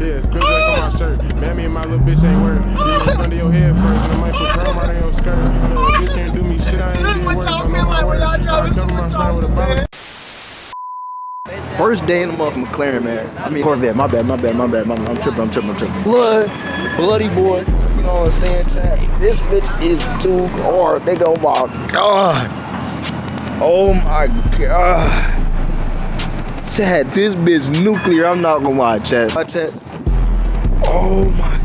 Yeah, spill drink on my shirt. Man, me and my little bitch ain't work. You know, under your head first, and I might put chrome out on your skirt. Bitch can't do me shit, I ain't did work. I know my word. I cover my friend with a bottle. First day in the month, McLaren, man. I mean, Corvette, my bad. I'm tripping. Bloody boy. You know what I'm saying, chat? This bitch is too hard, nigga. Oh my God. Oh my God. Chat, this bitch nuclear. I'm not gonna lie, chat. Oh my.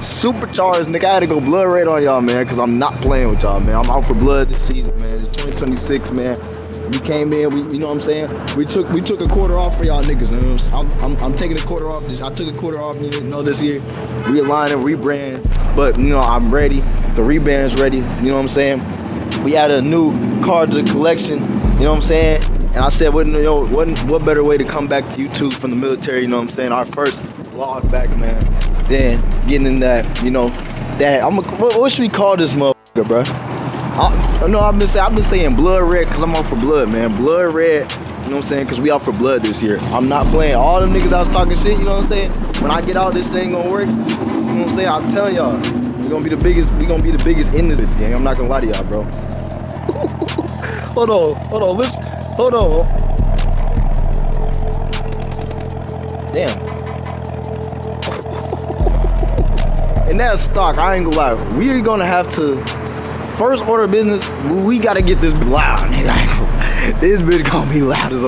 Supercharged, nigga. I had to go blood red on y'all, man, because I'm not playing with y'all, man. I'm out for blood this season, man. It's 2026, man. We came in, you know what I'm saying? We took a quarter off for y'all niggas. You know? I'm taking a quarter off. I took a quarter off, you know, this year. Realigning, rebrand. But, you know, I'm ready. The reband's ready. You know what I'm saying? We added a new car to the collection. You know what I'm saying? And I said, what better way to come back to YouTube from the military, you know what I'm saying? Our first vlog back, man. Then getting in that, you know, what should we call this motherfucker, bro? I've been saying blood red because I'm out for blood, man. Blood red, you know what I'm saying? Because we out for blood this year. I'm not playing all them niggas I was talking shit, you know what I'm saying? When I get out, this thing gonna work. You know what I'm saying? I'm telling y'all, we gonna be the biggest in this game. I'm not gonna lie to y'all, bro. Hold on, listen. Hold on. Damn. And that's stock, I ain't gonna lie. We're gonna have to, first order of business, we gotta get this loud, nigga. This bitch gonna be loud as a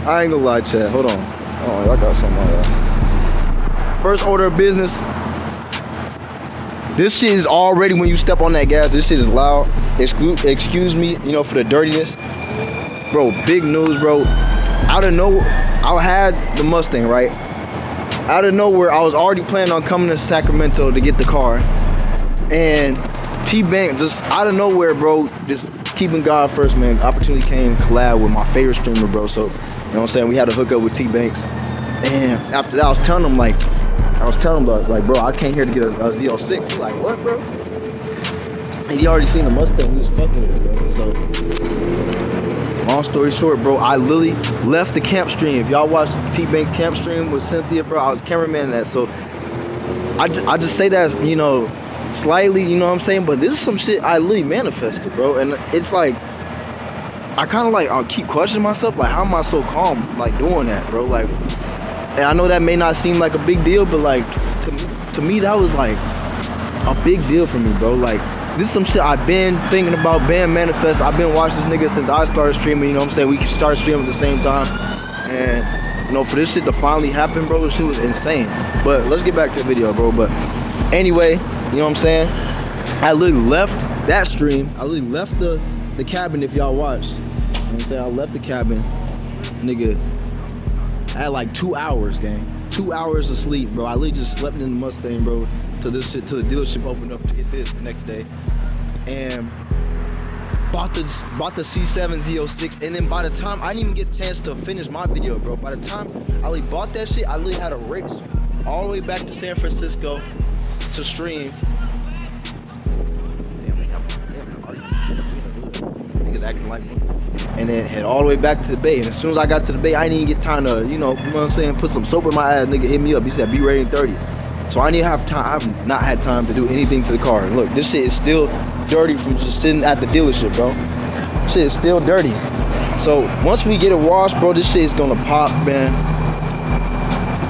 I ain't gonna lie, chat. Hold on. Oh, I got something like that. First order of business. This shit is already, when you step on that gas, this shit is loud. Excuse me, you know, for the dirtiness. Bro, big news, bro. Out of nowhere, I had the Mustang, right? Out of nowhere, I was already planning on coming to Sacramento to get the car. And T-Bank, just out of nowhere, bro, just keeping God first, man. Opportunity came to collab with my favorite streamer, bro. So, you know what I'm saying? We had to hook up with T-Banks. And after that, I was telling him, like, bro, I came here to get a Z06. He's like, what, bro? And he already seen the Mustang. He was fucking with it, bro. So, long story short, bro, I literally left the camp stream. If y'all watched T-Bank's camp stream with Cynthia, bro, I was cameraman in that. So, I just say that, you know, slightly, you know what I'm saying? But this is some shit I literally manifested, bro. And it's like, I kind of like, I'll keep questioning myself, like, how am I so calm, like, doing that, bro? Like, and I know that may not seem like a big deal, but like, to me, that was like a big deal for me, bro. Like, this is some shit I've been thinking about, been manifest. I've been watching this nigga since I started streaming, you know what I'm saying? We started streaming at the same time. And, you know, for this shit to finally happen, bro, this shit was insane. But let's get back to the video, bro. But anyway, you know what I'm saying? I literally left that stream. I literally left the cabin, if y'all watched. You know what I'm saying? I left the cabin, nigga. I had like 2 hours, gang. 2 hours of sleep, bro. I literally just slept in the Mustang, bro, till the dealership opened up to get this the next day. And bought the C7 Z06, and then by the time I didn't even get a chance to finish my video, bro. By the time I literally bought that shit, I literally had a race all the way back to San Francisco to stream. Niggas acting like me. And then head all the way back to the Bay. And as soon as I got to the Bay, I didn't even get time to, you know what I'm saying, put some soap in my ass. Nigga hit me up. He said, be ready in 30. So I didn't have time. I've not had time to do anything to the car. And look, this shit is still dirty from just sitting at the dealership, bro. This shit is still dirty. So once we get it washed, bro, this shit is gonna pop, man.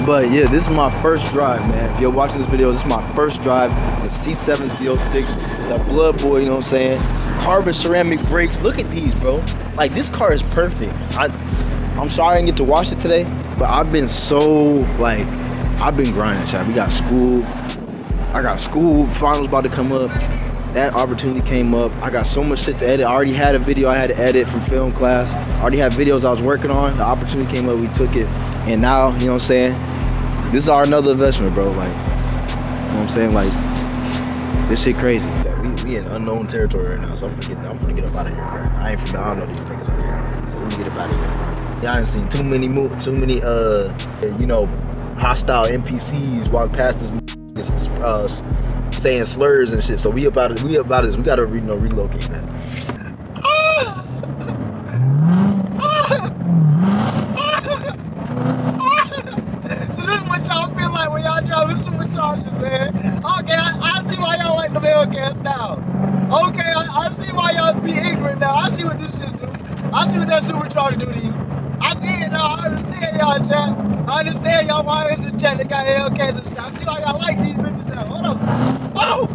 But yeah, this is my first drive, man. If you're watching this video, this is my first drive. The C7 Z06, the blood boy, you know what I'm saying? Carbon ceramic brakes. Look at these, bro. Like, this car is perfect. I'm sorry I didn't get to wash it today, but I've been so, like, I've been grinding, chat. We got school. I got school. Finals about to come up. That opportunity came up. I got so much shit to edit. I already had a video I had to edit from film class. I already had videos I was working on. The opportunity came up. We took it. And now, you know what I'm saying? This is another investment, bro. Like, you know what I'm saying? Like, this shit crazy. We in unknown territory right now, so I'm gonna get up out of here, bro. I don't know these niggas over here. So let me get up out of here. Y'all ain't seen too many you know, hostile NPCs walk past this saying slurs and shit. So we about this. We gotta relocate, man. that supercharger do to you? I see it now. I understand y'all, chat. I understand y'all why it's a chat that got hellcats and shit. I see why y'all like these bitches now. Hold on. Oh!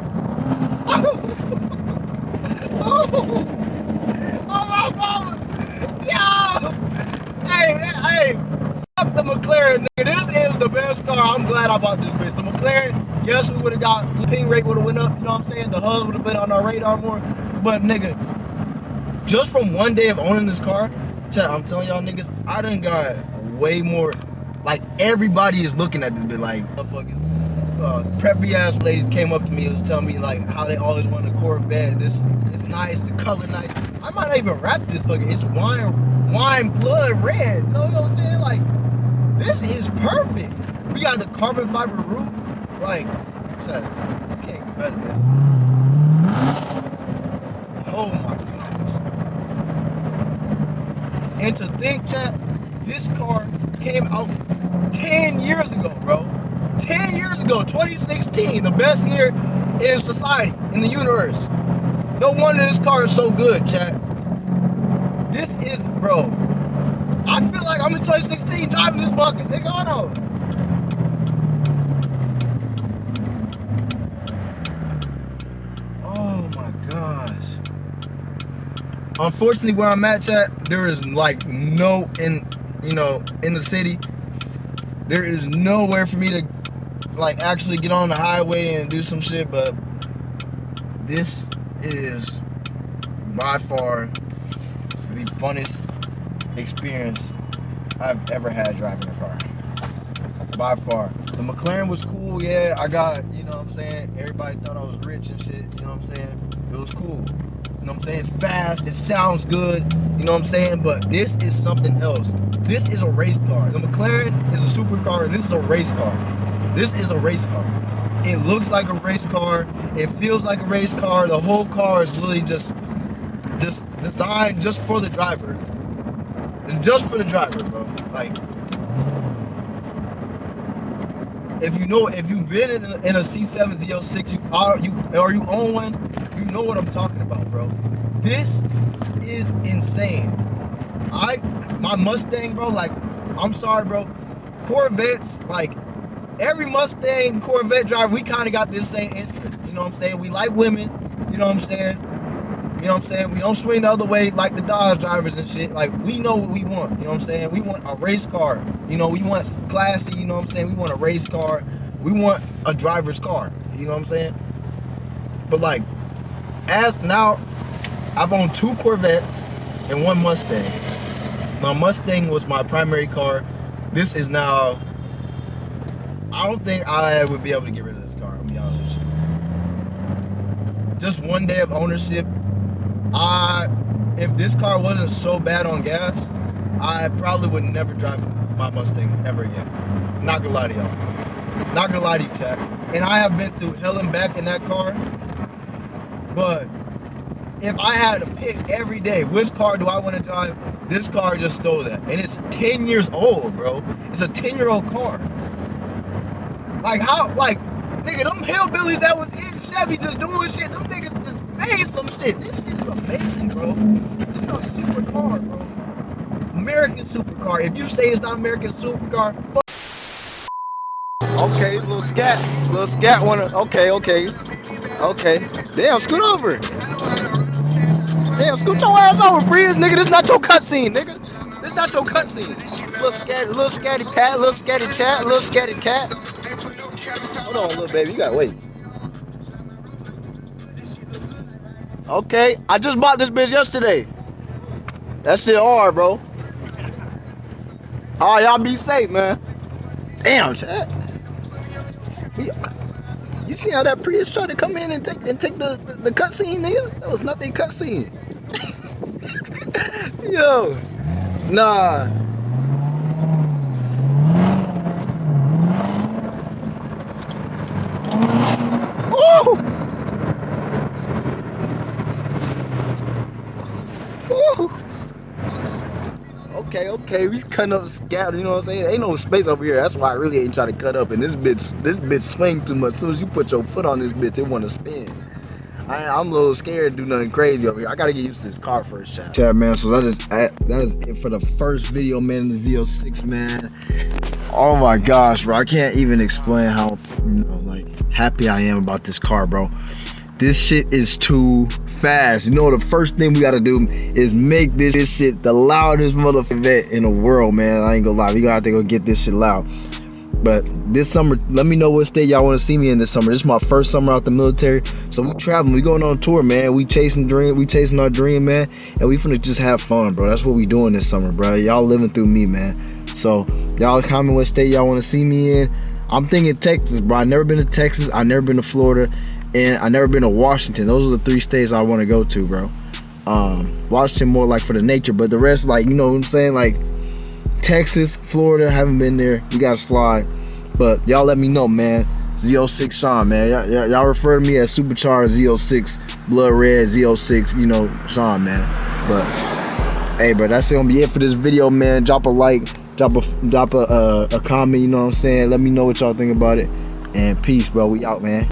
Oh! Oh my mama! Yo! Hey! Fuck the McLaren, nigga. This is the best car. I'm glad I bought this bitch. The McLaren, yes, we would have got, the ping rate would have went up, you know what I'm saying? The hubs would have been on our radar more. But nigga, just from one day of owning this car, chat, I'm telling y'all niggas, I done got way more, like everybody is looking at this bitch like, motherfuckers. Preppy ass ladies came up to me and was telling me like how they always want a Corvette. This is nice, the color nice. I might not even rap this fucking. It's wine blood red. You know what I'm saying? Like this is perfect. We got the carbon fiber roof. Like, shit, you can't get better than this. Oh my gosh. And to think, chat, this car came out 10 years ago, bro. 10 years ago, 2016, the best year in society, in the universe. No wonder this car is so good, chat. This is, bro. I feel like I'm in 2016 driving this bucket. Nigga, hold on. Oh my gosh. Unfortunately, where I'm at, chat, there is like no, in the city, there is nowhere for me to like actually get on the highway and do some shit, but this is by far the funnest experience I've ever had driving a car. By far. The McLaren was cool, yeah. I got, you know what I'm saying, everybody thought I was rich and shit, you know what I'm saying? It was cool. You know what I'm saying? It's fast, it sounds good, you know what I'm saying? But this is something else. This is a race car. The McLaren is a supercar, this is a race car. This is a race car. It looks like a race car. It feels like a race car. The whole car is really just designed just for the driver. Just for the driver, bro. Like, if you've been in a C7 Z06, you own one, you know what I'm talking about, bro. This is insane. My Mustang, bro, like, I'm sorry, bro. Corvettes, like, every Mustang Corvette driver, we kind of got this same interest. You know what I'm saying? We like women. You know what I'm saying? You know what I'm saying? We don't swing the other way like the Dodge drivers and shit. Like, we know what we want. You know what I'm saying? We want a race car. You know, we want classy. You know what I'm saying? We want a race car. We want a driver's car. You know what I'm saying? But like, as now, I've owned 2 Corvettes and 1 Mustang. My Mustang was my primary car. This is now, I don't think I would be able to get rid of this car, I'll be honest with you. Just one day of ownership, if this car wasn't so bad on gas, I probably would never drive my Mustang ever again. Not gonna lie to y'all. Not gonna lie to you, chat. And I have been through hell and back in that car, but if I had to pick every day, which car do I want to drive, this car just stole that. And it's 10 years old, bro. It's a 10-year-old car. Like, how, like, nigga, them hillbillies that was in Chevy just doing shit, them niggas just made some shit. This shit is amazing, bro. This is a super car, bro. American supercar. If you say it's not American supercar, fuck. Okay, little scat wanna, okay. Damn, scoot over. Damn, scoot your ass over, Breeze, nigga. This not your cutscene, nigga. This not your cutscene. Little scatty pat, little scatty chat, little scatty cat. Hold on, little baby, you gotta wait. Okay, I just bought this bitch yesterday. That shit hard, bro. All right, y'all be safe, man. Damn, chat. You see how that Prius tried to come in and take the cutscene, nigga? That was nothing cutscene. Yo, nah. Ooh! Ooh! Okay, we cutting up scat, you know what I'm saying? Ain't no space over here. That's why I really ain't trying to cut up. And this bitch swing too much. As soon as you put your foot on this bitch, it wanna spin. I'm a little scared to do nothing crazy over here. I gotta get used to this car first, chat. Yeah, man, so that is it for the first video, man, in the Z06, man. Oh my gosh, bro. I can't even explain how, like, happy I am about this car, bro. This shit is too fast. You know, the first thing we gotta do is make this shit the loudest motherfucker in the world, man. I ain't gonna lie. We gonna have to go get this shit loud. But this summer, let me know what state y'all want to see me in this summer. This is my first summer out the military, so we traveling, we going on tour, man. We chasing our dream, man, and we finna just have fun, bro. That's what we doing this summer, bro. Y'all living through me, man. So y'all comment what state y'all want to see me in. I'm thinking Texas, bro. I never been to Texas, I never been to Florida, and I never been to Washington. Those are the 3 states I want to go to, bro. Washington more like for the nature, but the rest, like, you know what I'm saying, like Texas, Florida, haven't been there. You gotta slide. But y'all let me know, man. Z06 Sean, man. Y'all refer to me as Supercharged Z06, Blood Red Z06, you know, Sean, man. But hey, bro, that's gonna be it for this video, man. Drop a like, drop a comment, you know what I'm saying? Let me know what y'all think about it. And peace, bro. We out, man.